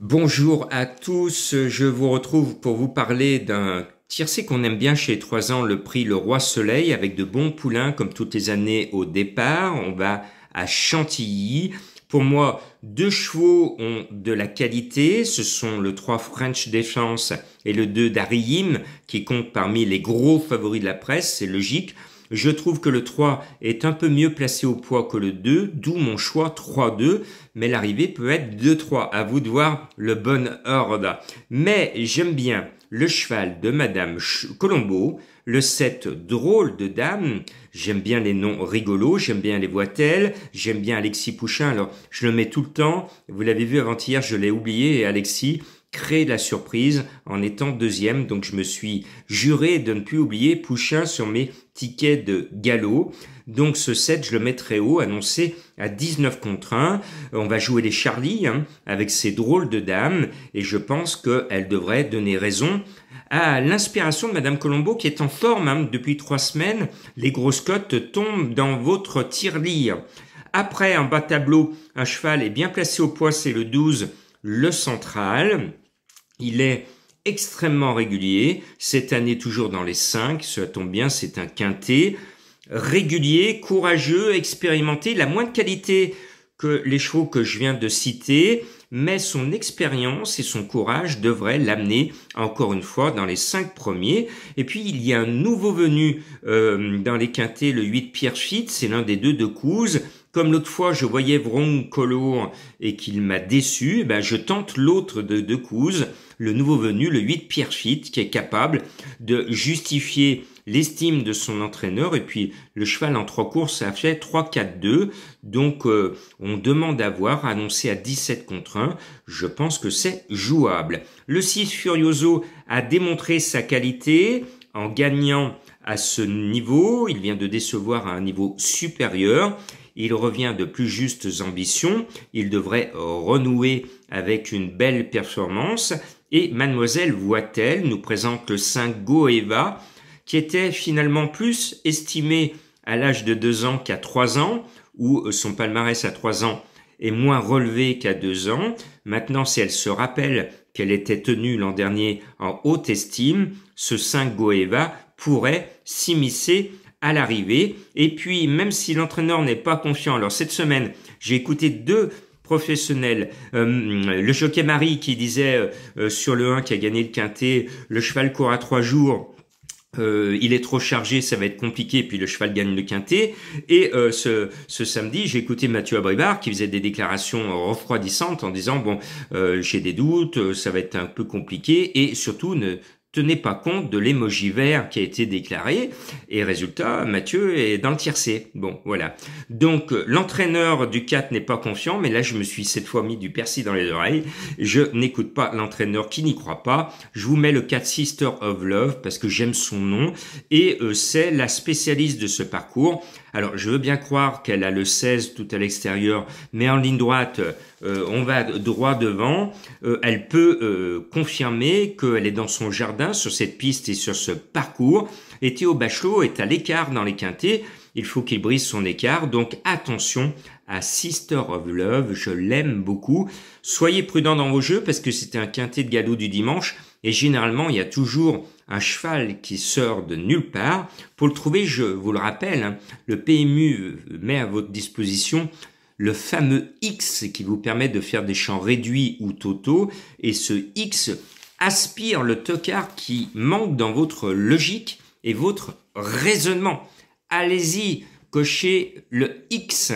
Bonjour à tous, je vous retrouve pour vous parler d'un tiercé qu'on aime bien chez les 3 ans, le prix Le Roi Soleil, avec de bons poulains comme toutes les années au départ. On va à Chantilly. Pour moi, 2 chevaux ont de la qualité, ce sont le 3 French Defense et le 2 Dariyim qui comptent parmi les gros favoris de la presse, c'est logique. Je trouve que le 3 est un peu mieux placé au poids que le 2, d'où mon choix 3-2, mais l'arrivée peut être 2-3. À vous de voir le bon ordre. Mais j'aime bien le cheval de Madame Colombo, le 7 Drôle de Dame. J'aime bien les noms rigolos, j'aime bien les voitelles, j'aime bien Alexis Pouchin. Alors, je le mets tout le temps. Vous l'avez vu avant-hier, je l'ai oublié, et Alexis crée la surprise en étant deuxième, donc je me suis juré de ne plus oublier Pouchin sur mes tickets de galop. Donc ce 7, je le mets très haut, annoncé à 19 contre 1. On va jouer les Charlie avec ces drôles de dames, et je pense qu'elle devrait donner raison à l'inspiration de Madame Colombo qui est en forme depuis 3 semaines. Les grosses cotes tombent dans votre tirelire. Après, en bas de tableau, un cheval est bien placé au poids, c'est le 12, le Central. Il est extrêmement régulier, cette année toujours dans les 5, cela tombe bien, c'est un quintet. Régulier, courageux, expérimenté, il a moins de qualité que les chevaux que je viens de citer, mais son expérience et son courage devraient l'amener encore une fois dans les 5 premiers. Et puis il y a un nouveau venu dans les quintets, le 8 Pierre Fit, c'est l'un des 2 de Couze. Comme l'autre fois je voyais Vrong Color et qu'il m'a déçu, je tente l'autre de Couze, le nouveau venu, le 8 Pierre Fit, qui est capable de justifier l'estime de son entraîneur. Et puis le cheval en 3 courses a fait 3-4-2, donc on demande à voir, annoncé à 17 contre 1, je pense que c'est jouable. Le 6 Furioso a démontré sa qualité en gagnant à ce niveau, il vient de décevoir à un niveau supérieur. Il revient de plus justes ambitions, il devrait renouer avec une belle performance. Et Mademoiselle Voitel nous présente le 5 Goeva, qui était finalement plus estimé à l'âge de 2 ans qu'à 3 ans, où son palmarès à 3 ans est moins relevé qu'à 2 ans. Maintenant, si elle se rappelle qu'elle était tenue l'an dernier en haute estime, ce 5 Goeva pourrait s'immiscer à l'arrivée. Et puis, même si l'entraîneur n'est pas confiant, alors cette semaine, j'ai écouté 2 professionnels, le jockey Marie qui disait sur le 1 qui a gagné le quintet, le cheval court à 3 jours, il est trop chargé, ça va être compliqué, puis le cheval gagne le quintet. Et ce samedi, j'ai écouté Mathieu Abrivard qui faisait des déclarations refroidissantes en disant j'ai des doutes, ça va être un peu compliqué, et surtout ne tenez pas compte de l'émoji vert qui a été déclaré, et résultat, Mathieu est dans le tiercé. Bon, voilà. Donc, l'entraîneur du 4 n'est pas confiant, mais là, je me suis cette fois mis du persil dans les oreilles. Je n'écoute pas l'entraîneur qui n'y croit pas. Je vous mets le 4 Sister of Love, parce que j'aime son nom, et c'est la spécialiste de ce parcours. Alors, je veux bien croire qu'elle a le 16 tout à l'extérieur, mais en ligne droite, on va droit devant. Elle peut confirmer qu'elle est dans son jardin, sur cette piste et sur ce parcours. Et Théo Bachelot est à l'écart dans les quintets. Il faut qu'il brise son écart. Donc, attention à Sister of Love. Je l'aime beaucoup. Soyez prudents dans vos jeux parce que c'est un quintet de galop du dimanche. Et généralement, il y a toujours un cheval qui sort de nulle part. Pour le trouver, je vous le rappelle, le PMU met à votre disposition le fameux X qui vous permet de faire des champs réduits ou totaux. Et ce X aspire le tocard qui manque dans votre logique et votre raisonnement. Allez-y, cochez le X.